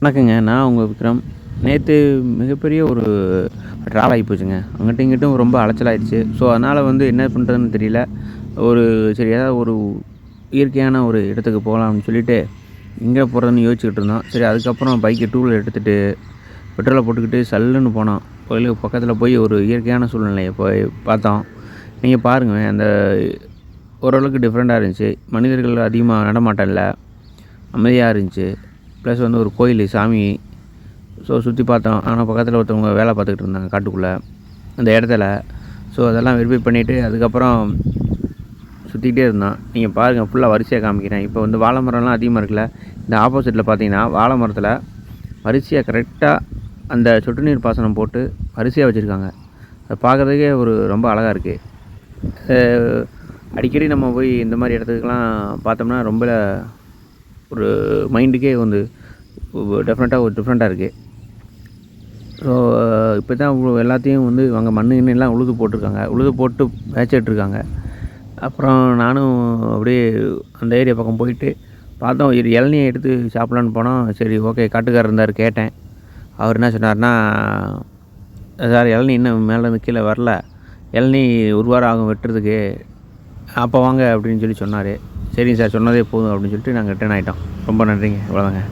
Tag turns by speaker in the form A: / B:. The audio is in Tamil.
A: வணக்கங்க. நான் உங்க விக்ரம். நேத்து மிகப்பெரிய ஒரு ட்ராவல் ஆகி போச்சுங்க. அங்கிட்டும் இங்கிட்டும் ரொம்ப அலைச்சலாயிடுச்சு. ஸோ, அதனால என்ன பண்ணுறதுன்னு தெரியல. ஒரு சரி ஏதாவது ஒரு இயற்கையான ஒரு இடத்துக்கு போகலாம்னு சொல்லிட்டு, எங்கே போறதுன்னு யோசிச்சுக்கிட்டு இருந்தோம். சரி அதுக்கப்புறம் பைக்க டூ வீலர் எடுத்துட்டு, பெட்ரோல போட்டுக்கிட்டு சல்லுன்னு போனோம். பக்கத்தில போய் ஒரு இயற்கையான சூழ்நிலைய போய் பார்த்தோம். நீங்க பாருங்க, அந்த ஓரளவுக்கு டிஃப்ரெண்ட்டா இருந்துச்சு. மனிதர்கள் அதிகமா நடமாட்டம் இல்ல. அமைதியா இருந்துச்சு. ப்ளஸ் ஒரு கோயில், சாமி. ஸோ சுற்றி பார்த்தோம். ஆனால் பக்கத்தில் ஒருத்தவங்க வேலை பார்த்துக்கிட்டு இருந்தாங்க காட்டுக்குள்ளே, அந்த இடத்துல. ஸோ அதெல்லாம் வெரிஃபை பண்ணிவிட்டு அதுக்கப்புறம் சுற்றிக்கிட்டே இருந்தோம். நீங்கள் பாருங்கள், ஃபுல்லாக வரிசையாக காமிக்கிறேன். இப்போ வாழை மரம்லாம் அதிகமாக இருக்குல்ல, இந்த ஆப்போசிட்டில் பார்த்தீங்கன்னா வாழை மரத்தில் வரிசையாக கரெக்டாக அந்த சொட்டு நீர் பாசனம் போட்டு வரிசையாக வச்சுருக்காங்க. அதை பார்க்குறதுக்கே ரொம்ப அழகாக இருக்குது. அடிக்கடி நம்ம போய் இந்த மாதிரி இடத்துக்குலாம் பார்த்தோம்னா ரொம்ப ஒரு மைண்டுக்கே டிஃப்ரெண்ட்டாக இருக்குது. ஸோ இப்போ தான் எல்லாத்தையும் அங்கே மண்ணு கிண்ணெல்லாம் உழுது போட்டிருக்காங்க. உழுது போட்டு மேய்ச்சிட்ருக்காங்க. அப்புறம் நானும் அப்படியே அந்த ஏரியா பக்கம் போயிட்டு பார்த்தோம். இளநியை எடுத்து சாப்பிட்லான்னு போனோம். சரி ஓகே, காட்டுக்காரர் இருந்தார், கேட்டேன். அவர் என்ன சொன்னார்னா, சார் இளநீ இன்னும் மேலேருந்து கீழே வரல, இளநீ ஒரு வாரம் ஆகும் வெட்டுறதுக்கு, அப்போ வாங்க அப்படின்னு சொன்னார். சரிங்க சார், சொன்னதே போதும் அப்படின்னு சொல்லிட்டு நாங்கள் ரிட்டர்ன் ஆகிட்டோம். ரொம்ப நன்றிங்க. இவ்வளோதாங்க.